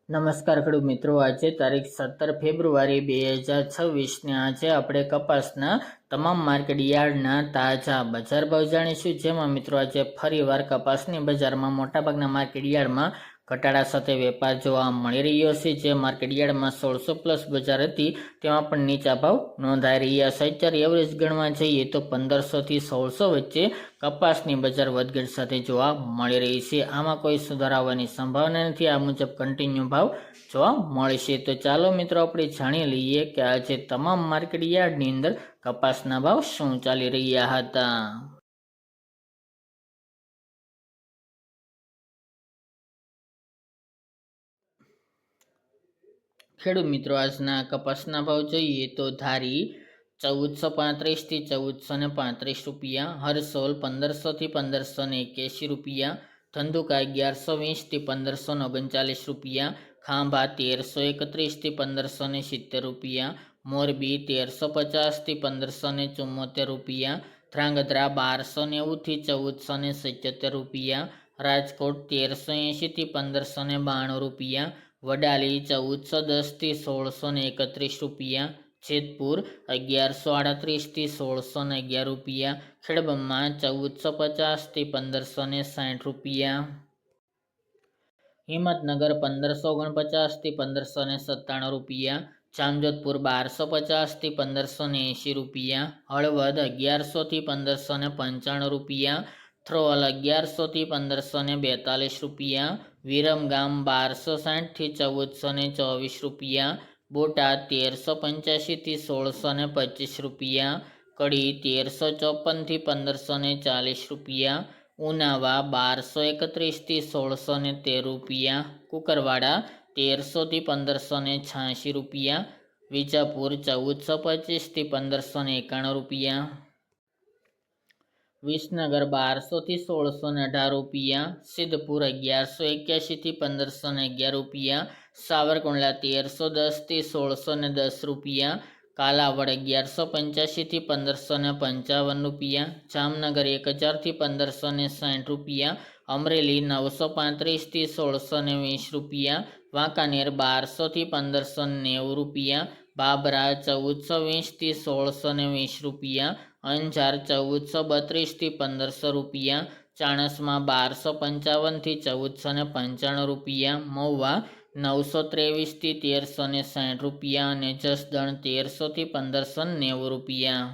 નમસ્કાર ખેડૂત મિત્રો, આજે તારીખ 17 ફેબ્રુઆરી 2026 ને આજે આપણે કપાસના તમામ માર્કેટ યાર્ડના તાજા બજાર ભાવ જાણીશું। જેમાં મિત્રો આજે ફરીવાર કપાસની બજારમાં મોટાભાગના માર્કેટ યાર્ડમાં ઘટાડા સાથે વેપાર જોવા મળી રહ્યો છે। જે માર્કેટ યાર્ડમાં 1600+ બજાર હતી તેમાં પણ નીચા ભાવ નોંધાઈ રહ્યા છે। અત્યારે એવરેજ ગણવા જઈએ તો 1500 થી 1600 વચ્ચે કપાસની બજાર વધઘટ સાથે જોવા મળી રહી છે। આમાં કોઈ સુધારા આવવાની સંભાવના નથી। આ મુજબ કન્ટિન્યુ ભાવ જોવા મળશે। તો ચાલો મિત્રો આપણે જાણી લઈએ કે આજે તમામ માર્કેટ યાર્ડની અંદર કપાસના ભાવ શું ચાલી રહ્યા હતા। ખેડૂત મિત્રો, આજના કપાસના ભાવ જોઈએ તો ધારી 1435 થી 1435 રૂપિયા, હરસોલ 1500 થી 1581 રૂપિયા, ધંધુકા 1120 થી 1539 રૂપિયા, ખાંભા 1331 થી 1570 રૂપિયા, મોરબી 1350 થી 1574 રૂપિયા, ધ્રાંગધ્રા 1290 થી 1477 રૂપિયા, રાજકોટ 1380 થી 1592 રૂપિયા, વડાલી 1410 થી 1631 રૂપિયા, જેતપુર 1138 થી 1611 રૂપિયા, ખેડબ્રહ્મા 1450 થી 1560 રૂપિયા, હિંમતનગર 1549 થી 1597 રૂપિયા, જામજોધપુર 1250 થી 1580 રૂપિયા, હળવદ 1100 થી 1595 રૂપિયા, થ્રોલ 1100 થી 1542 રૂપિયા, વિરમગામ 1260 થી 1424 રૂપિયા, બોટાદ 1385 થી 1625 રૂપિયા, કડી 1354 થી 1540 રૂપિયા, ઉનાવા 1231 થી 1613 રૂપિયા, કુકરવાડા 1300 થી 1586 રૂપિયા, વિજાપુર 1425 થી 1591 રૂપિયા, વિસનગર 1200 થી 1618 રૂપિયા, સિદ્ધપુર 1181 થી 1511 રૂપિયા, સાવરકુંડલા 1310 થી 1610 રૂપિયા, કાલાવડ 1185 થી 1555 રૂપિયા, જામનગર 1000 થી 1560 રૂપિયા, અમરેલી 935 થી 1620 રૂપિયા, વાંકાનેર 1200 થી 1590 રૂપિયા, બાબરા 1420 થી 1620 રૂપિયા, અંજાર 1432 થી 1500 રૂપિયા, ચાણસ્મા 1255 થી 1495 રૂપિયા, મહુવા 923 થી 1360 રૂપિયા અને જસદણ 1300 થી 1590 રૂપિયા।